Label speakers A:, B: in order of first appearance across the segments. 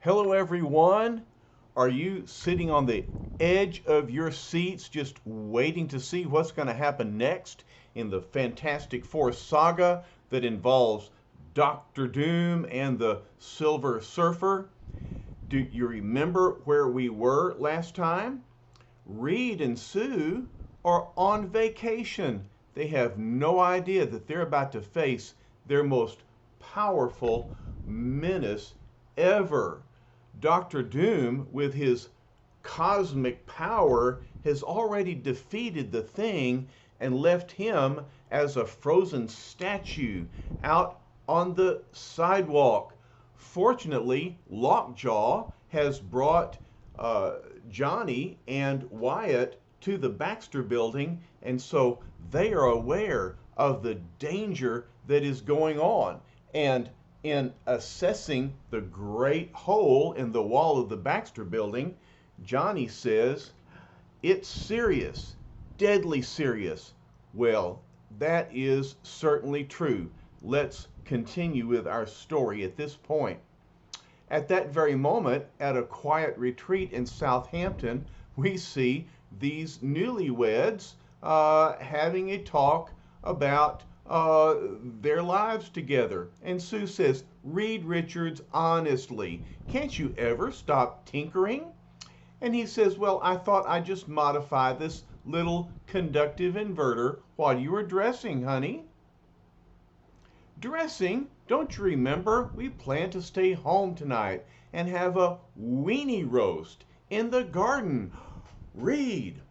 A: Hello, everyone. Are you sitting on the edge of your seats just waiting to see what's going to happen next in the Fantastic Four saga that involves Doctor Doom and the Silver Surfer? Do you remember where we were last time? Reed and Sue are on vacation. They have no idea that they're about to face their most powerful menace ever. Doctor Doom, with his cosmic power, has already defeated the Thing and left him as a frozen statue out on the sidewalk. Fortunately, Lockjaw has brought uh, Johnny and Wyatt to the Baxter building, and so they are aware of the danger that is going on. And in assessing the great hole in the wall of the Baxter building, Johnny says, "It's serious, deadly serious." Well, that is certainly true. Let's continue with our story at this point. At that very moment, at a quiet retreat in Southampton, we see these newlyweds having a talk about their lives together. And Sue says, "Reed Richards, honestly, can't you ever stop tinkering?" And he says, "Well, I thought I'd just modify this little conductive inverter while you were dressing, honey." "Dressing? Don't you remember? We plan to stay home tonight and have a weenie roast in the garden." "Reed,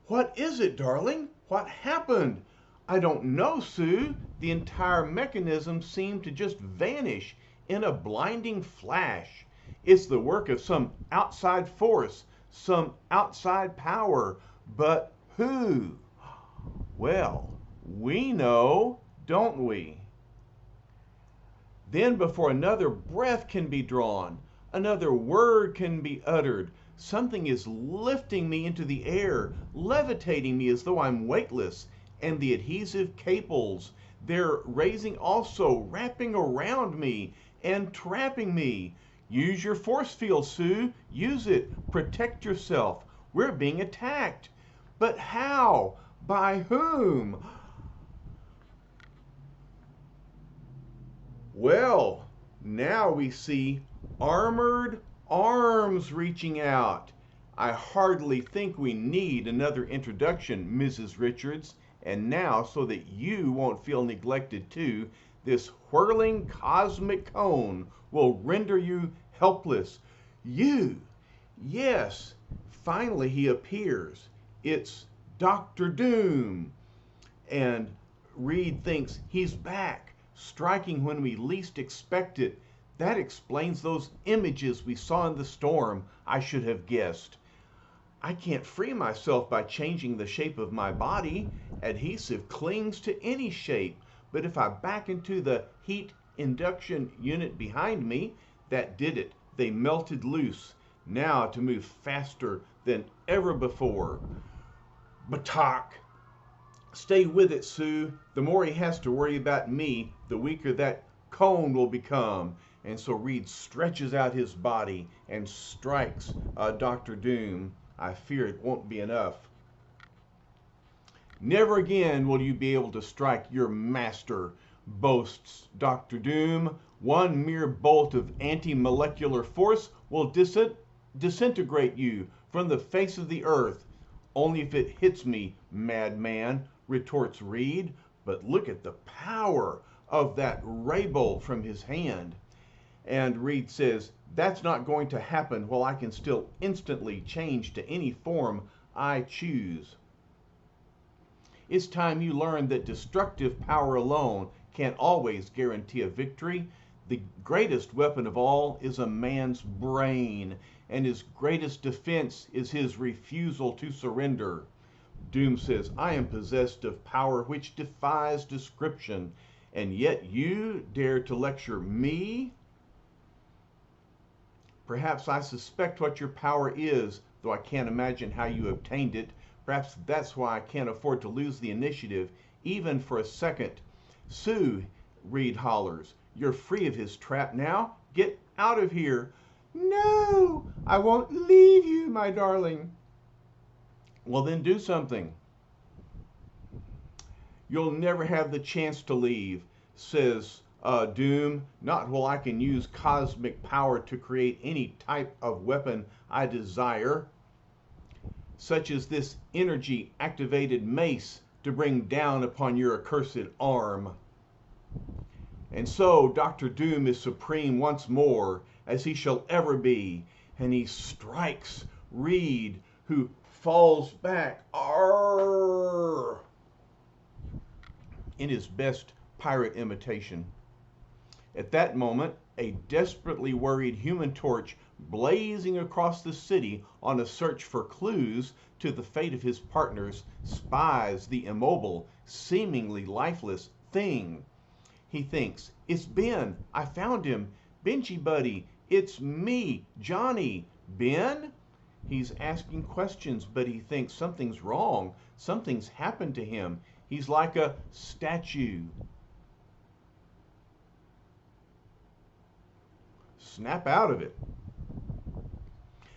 A: what is it, darling? What happened?" "I don't know, Sue. The entire mechanism seemed to just vanish in a blinding flash. It's the work of some outside force, some outside power. But who?" "Well, we know, don't we?" Then, before another breath can be drawn, another word can be uttered, something is lifting me into the air, levitating me as though I'm weightless, and the adhesive cables, they're raising also, wrapping around me and trapping me. Use your force field, Sue. Use it. Protect yourself. We're being attacked. But how? By whom? Well, now we see armored arms reaching out. I hardly think we need another introduction, Mrs. Richards. And now, so that you won't feel neglected too, this whirling cosmic cone will render you helpless. You! Yes, finally he appears. It's Doctor Doom. And Reed thinks he's back, striking when we least expect it. That explains those images we saw in the storm, I should have guessed. I can't free myself by changing the shape of my body. Adhesive clings to any shape, but if I back into the heat induction unit behind me, that did it. They melted loose, now to move faster than ever before. Batak! Stay with it, Sue. The more he has to worry about me, the weaker that cone will become. And so Reed stretches out his body and strikes Doctor Doom. I fear it won't be enough. "Never again will you be able to strike your master," boasts Doctor Doom. "One mere bolt of anti-molecular force will disintegrate you from the face of the earth." "Only if it hits me, madman," retorts Reed. But look at the power of that ray bolt from his hand. And Reed says, "That's not going to happen while I can still instantly change to any form I choose." It's time you learned that destructive power alone can't always guarantee a victory. The greatest weapon of all is a man's brain, and his greatest defense is his refusal to surrender. Doom says, "I am possessed of power which defies description, and yet you dare to lecture me?" "Perhaps I suspect what your power is, though I can't imagine how you obtained it. Perhaps that's why I can't afford to lose the initiative, even for a second." "Sue," Reed hollers, "you're free of his trap now. Get out of here." No, I won't leave you, my darling. Well, then do something. You'll never have the chance to leave, says Doom. Not while I can use cosmic power to create any type of weapon I desire, such as this energy activated mace to bring down upon your accursed arm. And so Dr. Doom is supreme once more, as he shall ever be, and he strikes Reed, who falls back Arr! in his best pirate imitation. At that moment, a desperately worried Human Torch, blazing across the city on a search for clues to the fate of his partners, spies the immobile, seemingly lifeless thing. He thinks, "It's Ben. I found him. Benji buddy, it's me, Johnny. Ben?" He's asking questions, but he thinks something's wrong. Something's happened to him. He's like a statue. Snap out of it.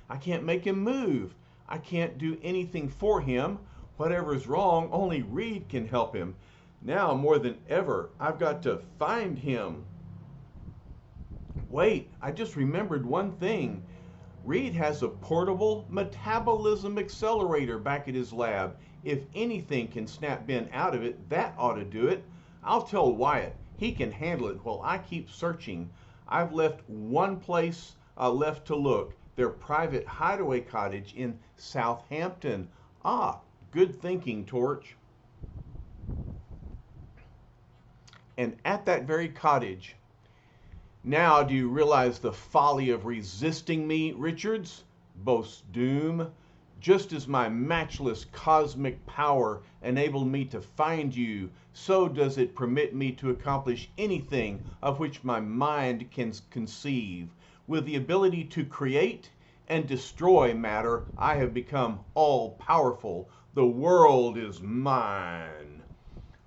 A: I can't make him move. I can't do anything for him. Whatever's wrong, only Reed can help him. Now more than ever, I've got to find him. Wait, I just remembered one thing. Reed has a portable metabolism accelerator back at his lab. If anything can snap Ben out of it, that ought to do it. I'll tell Wyatt. He can handle it while I keep searching. I've left one place left to look. Their private hideaway cottage in Southampton. Ah, good thinking, Torch. And at that very cottage, now do you realize the folly of resisting me, Richards? Boasts Doom. Just as my matchless cosmic power enabled me to find you, so does it permit me to accomplish anything of which my mind can conceive. With the ability to create and destroy matter, I have become all-powerful. The world is mine.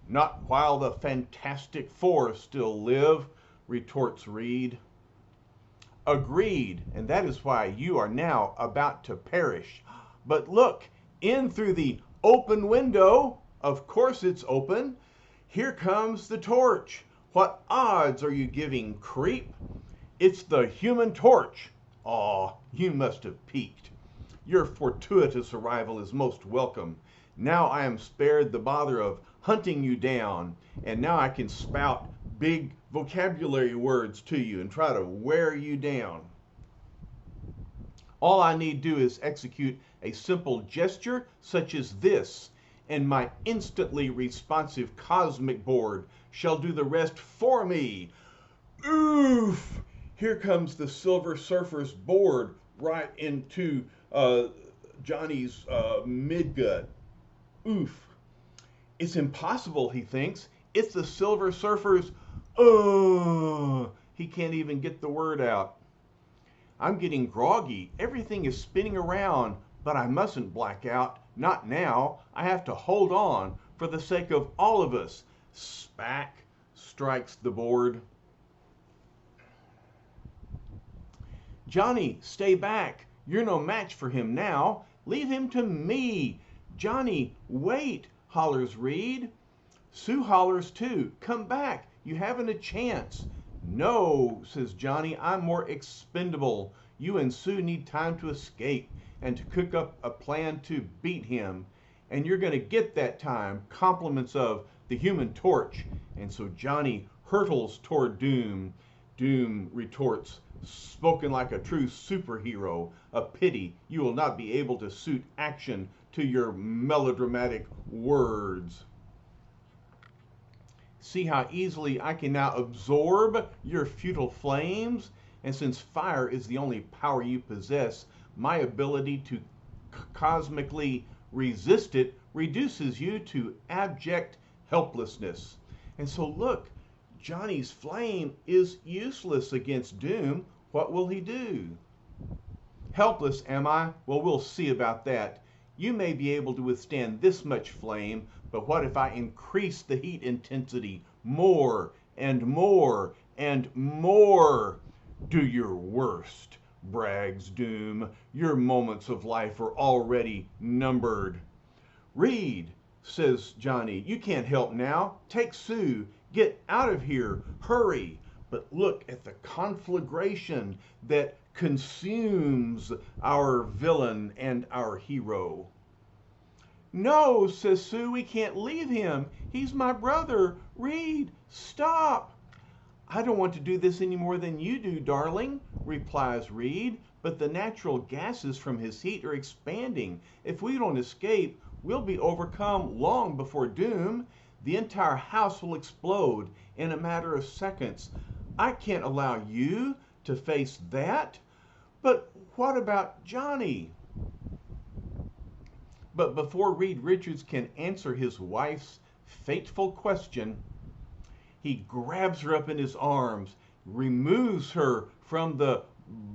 A: Not while the Fantastic Four still live, retorts Reed. Agreed, and that is why you are now about to perish. But look, in through the open window. Of course it's open. Here comes the Torch. What odds are you giving, creep? It's the Human Torch. Aw, you must have peeked. Your fortuitous arrival is most welcome. Now I am spared the bother of hunting you down, and now I can spout big vocabulary words to you and try to wear you down. All I need do is execute a simple gesture such as this, and my instantly responsive cosmic board shall do the rest for me. Oof! Here comes the Silver Surfer's board right into Johnny's midgut. Oof. It's impossible, he thinks. It's the Silver Surfer's... He can't even get the word out. I'm getting groggy. Everything is spinning around, but I mustn't black out. Not now. I have to hold on for the sake of all of us. Spack strikes the board. Johnny, stay back. You're no match for him now. Leave him to me. Johnny, wait, hollers Reed. Sue hollers too. Come back. You haven't a chance. No, says Johnny, I'm more expendable. You and Sue need time to escape and to cook up a plan to beat him. And you're going to get that time. Compliments of the Human Torch. And so Johnny hurtles toward Doom. Doom retorts, spoken like a true superhero. A pity you will not be able to suit action to your melodramatic words. See how easily I can now absorb your futile flames? And since fire is the only power you possess, my ability to cosmically resist it reduces you to abject helplessness. And so look, Johnny's flame is useless against Doom. What will he do? Helpless, am I? Well, we'll see about that. You may be able to withstand this much flame, but what if I increase the heat intensity more and more and more? Do your worst. brags Doom. Your moments of life are already numbered. Reed, says Johnny, you can't help now. Take Sue. Get out of here. Hurry. But look at the conflagration that consumes our villain and our hero. No, says Sue, we can't leave him. He's my brother. Reed, stop. I don't want to do this any more than you do, darling, replies Reed, but the natural gases from his heat are expanding. If we don't escape, we'll be overcome long before doom. The entire house will explode in a matter of seconds. I can't allow you to face that. But what about Johnny? But before Reed Richards can answer his wife's fateful question, he grabs her up in his arms, removes her from the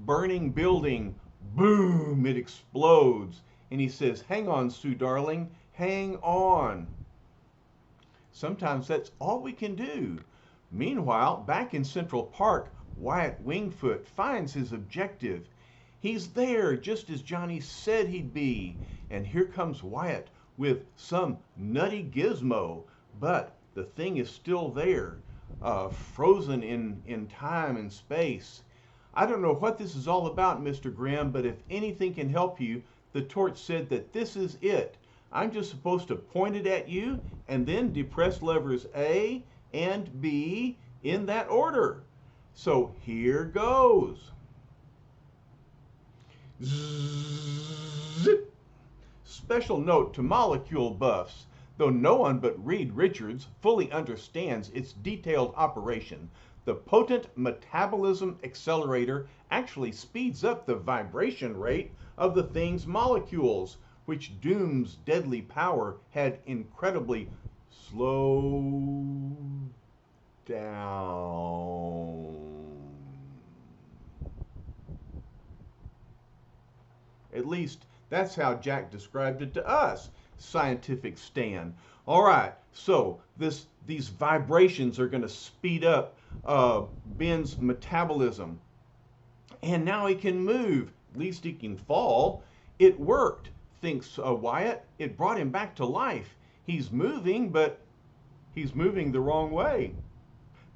A: burning building. Boom, it explodes. And he says, hang on, Sue darling, hang on. Sometimes that's all we can do. Meanwhile, back in Central Park, Wyatt Wingfoot finds his objective. He's there just as Johnny said he'd be. And here comes Wyatt with some nutty gizmo. But the thing is still there, frozen in time and space. I don't know what this is all about, Mr. Grimm, but if anything can help you, the torch said that this is it. I'm just supposed to point it at you and then depress levers A and B in that order. So here goes. Zip. Special note to molecule buffs. Though no one but Reed Richards fully understands its detailed operation, the potent metabolism accelerator actually speeds up the vibration rate of the thing's molecules, which Doom's deadly power had incredibly slowed down. At least that's how Jack described it to us, Scientific Stan. All right, so these vibrations are going to speed up Ben's metabolism. And now he can move. At least he can fall. It worked, thinks Wyatt. It brought him back to life. He's moving, but he's moving the wrong way.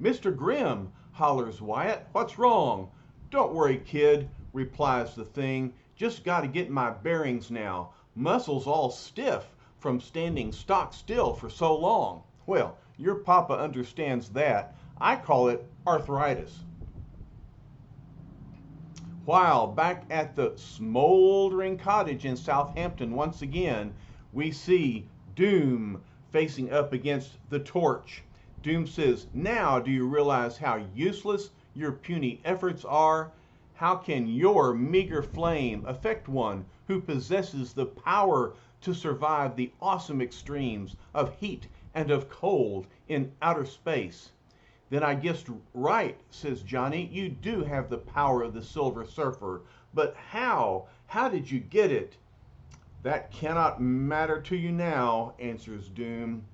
A: Mr. Grimm, hollers Wyatt. What's wrong? Don't worry, kid, replies the thing. Just got to get my bearings now. Muscles all stiff from standing stock still for so long. Well, your papa understands that. I call it arthritis. While back at the smoldering cottage in Southampton once again, we see Doom facing up against the torch. Doom says, now do you realize how useless your puny efforts are? How can your meager flame affect one who possesses the power to survive the awesome extremes of heat and of cold in outer space? Then I guessed right, says Johnny. You do have the power of the Silver Surfer. But how? How did you get it? That cannot matter to you now, answers Doom.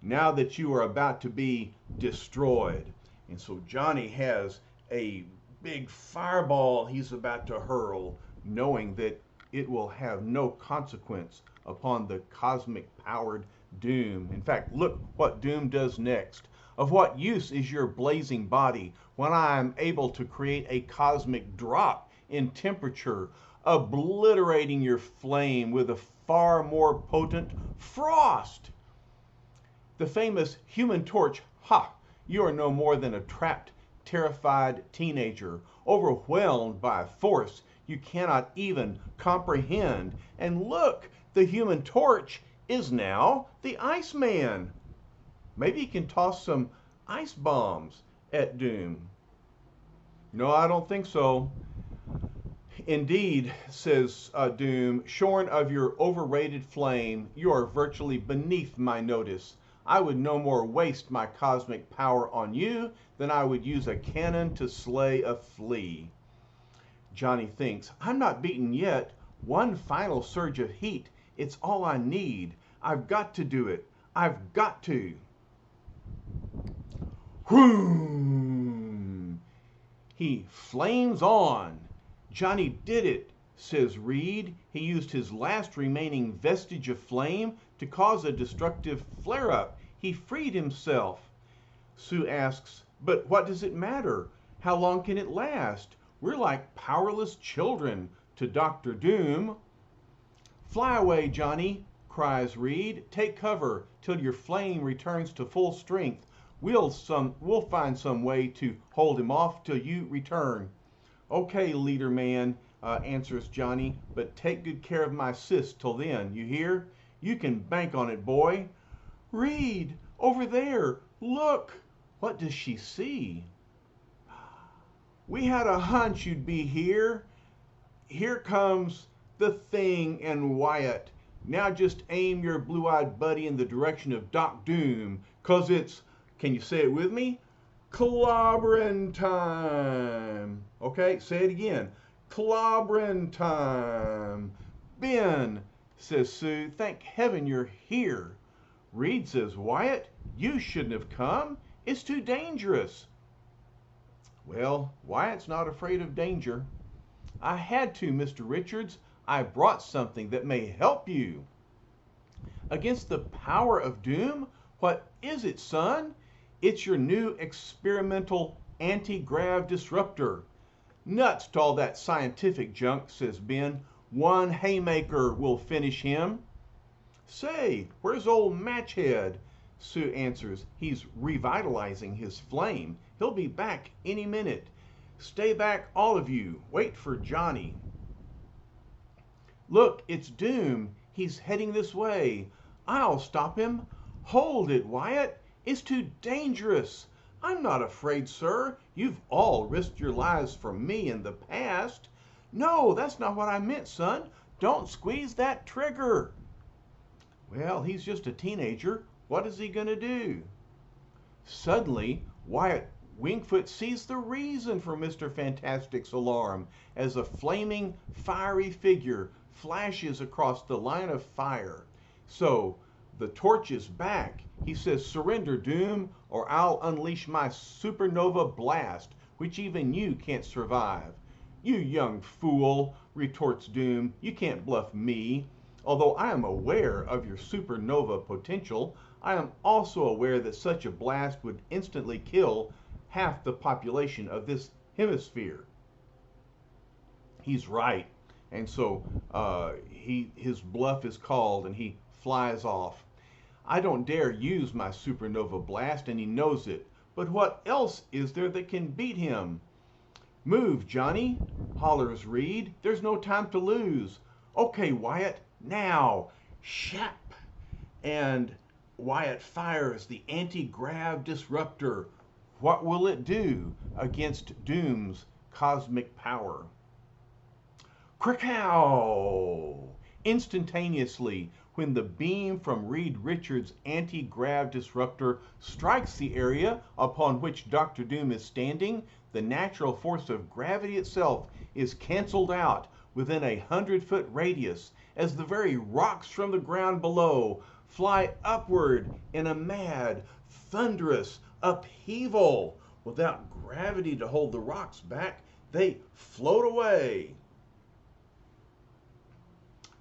A: Now that you are about to be destroyed. And so Johnny has a big fireball he's about to hurl, knowing that it will have no consequence upon the cosmic powered Doom. In fact, look what Doom does next. Of what use is your blazing body when I am able to create a cosmic drop in temperature, obliterating your flame with a far more potent frost? The famous Human Torch, ha! You are no more than a trapped, terrified teenager, overwhelmed by a force you cannot even comprehend. And look, the Human Torch is now the Iceman. Maybe he can toss some ice bombs at Doom. No, I don't think so. Indeed, says Doom, shorn of your overrated flame, you are virtually beneath my notice. I would no more waste my cosmic power on you than I would use a cannon to slay a flea. Johnny thinks, I'm not beaten yet. One final surge of heat. It's all I need. I've got to do it. I've got to. Whoom! He flames on. Johnny did it, says Reed. He used his last remaining vestige of flame to cause a destructive flare-up. He freed himself. Sue asks, but what does it matter? How long can it last? We're like powerless children to Dr. Doom. Fly away, Johnny, cries Reed. Take cover till your flame returns to full strength. We'll find some way to hold him off till you return. Okay, leader man, answers Johnny, but take good care of my sis till then, you hear? You can bank on it, boy. Reed, over there, look. What does she see? We had a hunch you'd be here. Here comes the Thing and Wyatt. Now just aim your blue-eyed buddy in the direction of Doc Doom, 'cause it's, can you say it with me? Clobbering time. Okay, say it again. Clobbering time. Ben, says Sue, thank heaven you're here. Reed says, Wyatt, you shouldn't have come. It's too dangerous. Well, Wyatt's not afraid of danger. I had to, Mr. Richards. I brought something that may help you. Against the power of doom? What is it, son? It's your new experimental anti-grav disruptor. Nuts to all that scientific junk, says Ben. One haymaker will finish him. Say, where's old Matchhead? Sue answers, he's revitalizing his flame. He'll be back any minute. Stay back, all of you. Wait for Johnny. Look, it's Doom. He's heading this way. I'll stop him. Hold it, Wyatt. It's too dangerous. I'm not afraid, sir. You've all risked your lives for me in the past. No, that's not what I meant, son. Don't squeeze that trigger. Well, he's just a teenager. What is he going to do? Suddenly, Wyatt Wingfoot sees the reason for Mr. Fantastic's alarm as a flaming, fiery figure flashes across the line of fire. So, the torch is back. He says, surrender, Doom, or I'll unleash my supernova blast, which even you can't survive. You young fool, retorts Doom, you can't bluff me. Although I am aware of your supernova potential, I am also aware that such a blast would instantly kill half the population of this hemisphere. He's right. And so his bluff is called and he flies off. I don't dare use my supernova blast and he knows it. But what else is there that can beat him? Move, Johnny, hollers Reed. There's no time to lose. Okay, Wyatt, now. Shap. And Wyatt fires the anti-grav disruptor. What will it do against Doom's cosmic power? Krakow! Instantaneously, when the beam from Reed Richards' anti-grav disruptor strikes the area upon which Dr. Doom is standing, the natural force of gravity itself is canceled out within a 100-foot radius as the very rocks from the ground below fly upward in a mad, thunderous upheaval. Without gravity to hold the rocks back, they float away.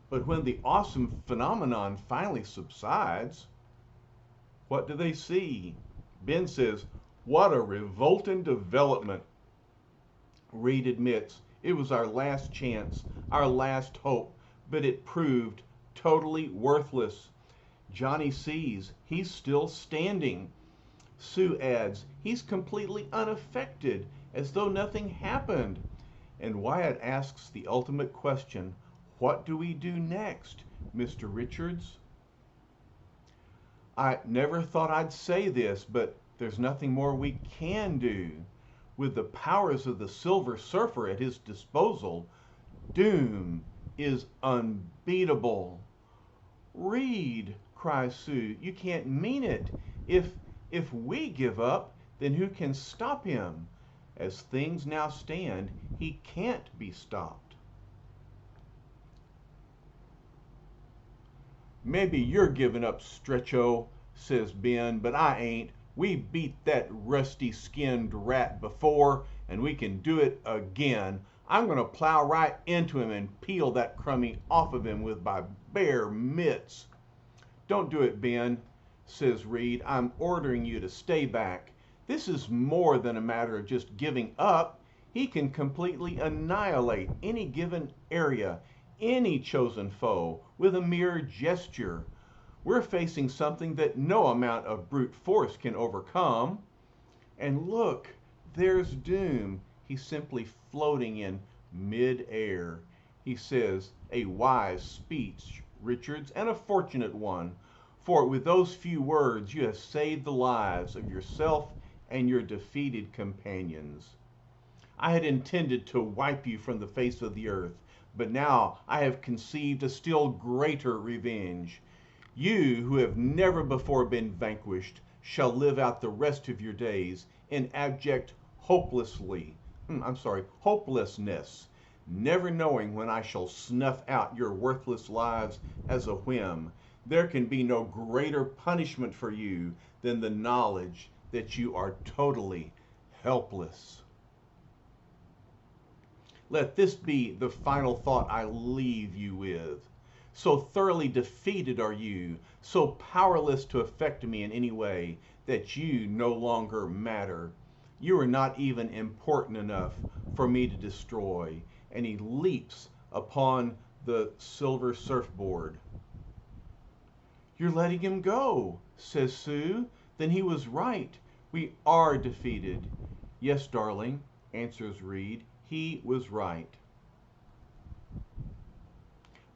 A: But when the awesome phenomenon finally subsides, what do they see? Ben says, what a revolting development. Reed admits, it was our last chance, our last hope, but it proved totally worthless. Johnny sees, he's still standing. Sue adds, he's completely unaffected, as though nothing happened. And Wyatt asks the ultimate question, what do we do next, Mr. Richards? I never thought I'd say this, but there's nothing more we can do. With the powers of the Silver Surfer at his disposal, Doom is unbeatable. Reed, cries Sue, you can't mean it. If we give up, then who can stop him? As things now stand, he can't be stopped. Maybe you're giving up, Stretcho, says Ben, but I ain't. We beat that rusty-skinned rat before. and we can do it again. I'm going to plow right into him and peel that crummy off of him with my bare mitts. Don't do it, Ben, says Reed. I'm ordering you to stay back. This is more than a matter of just giving up. He can completely annihilate any given area, any chosen foe, with a mere gesture. We're facing something that no amount of brute force can overcome. And look, there's Doom. He's simply floating in mid-air. He says, a wise speech, Richards, and a fortunate one, for with those few words you have saved the lives of yourself and your defeated companions. I had intended to wipe you from the face of the earth, but now I have conceived a still greater revenge. You, who have never before been vanquished, shall live out the rest of your days in abject hopelessness, never knowing when I shall snuff out your worthless lives as a whim. There can be no greater punishment for you than the knowledge that you are totally helpless. Let this be the final thought I leave you with. So thoroughly defeated are you, so powerless to affect me in any way, that you no longer matter. You are not even important enough for me to destroy. And he leaps upon the silver surfboard. You're letting him go, says Sue. Then he was right. We are defeated. Yes, darling, answers Reed. He was right.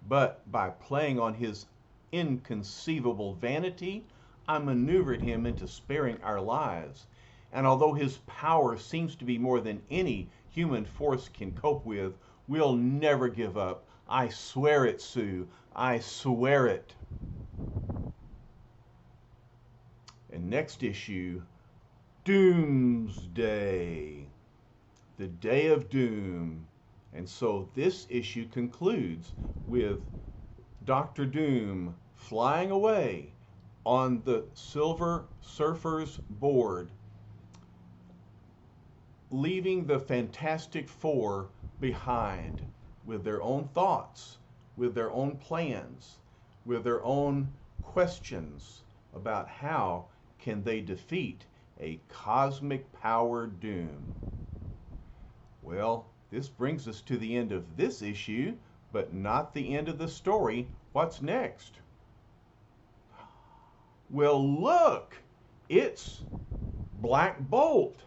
A: But by playing on his inconceivable vanity, I maneuvered him into sparing our lives. And although his power seems to be more than any human force can cope with, we'll never give up. I swear it, Sue. I swear it. And next issue, Doomsday. The Day of Doom. And so this issue concludes with Dr. Doom flying away on the Silver Surfer's board, leaving the Fantastic Four behind with their own thoughts, with their own plans, with their own questions about how can they defeat a cosmic power Doom. Well, this brings us to the end of this issue, but not the end of the story. What's next? Well, look, it's Black Bolt.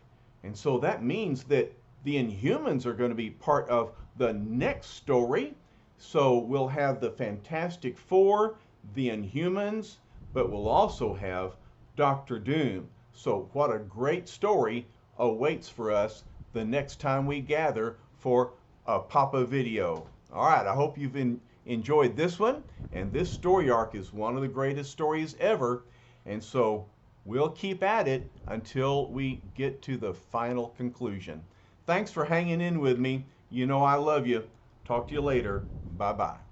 A: And so that means that the Inhumans are going to be part of the next story. So we'll have the Fantastic Four, the Inhumans, but we'll also have Dr. Doom. So what a great story awaits for us the next time we gather for a Papa video. All right, I hope you've enjoyed this one. And this story arc is one of the greatest stories ever. And so we'll keep at it until we get to the final conclusion. Thanks for hanging in with me. You know I love you. Talk to you later. Bye-bye.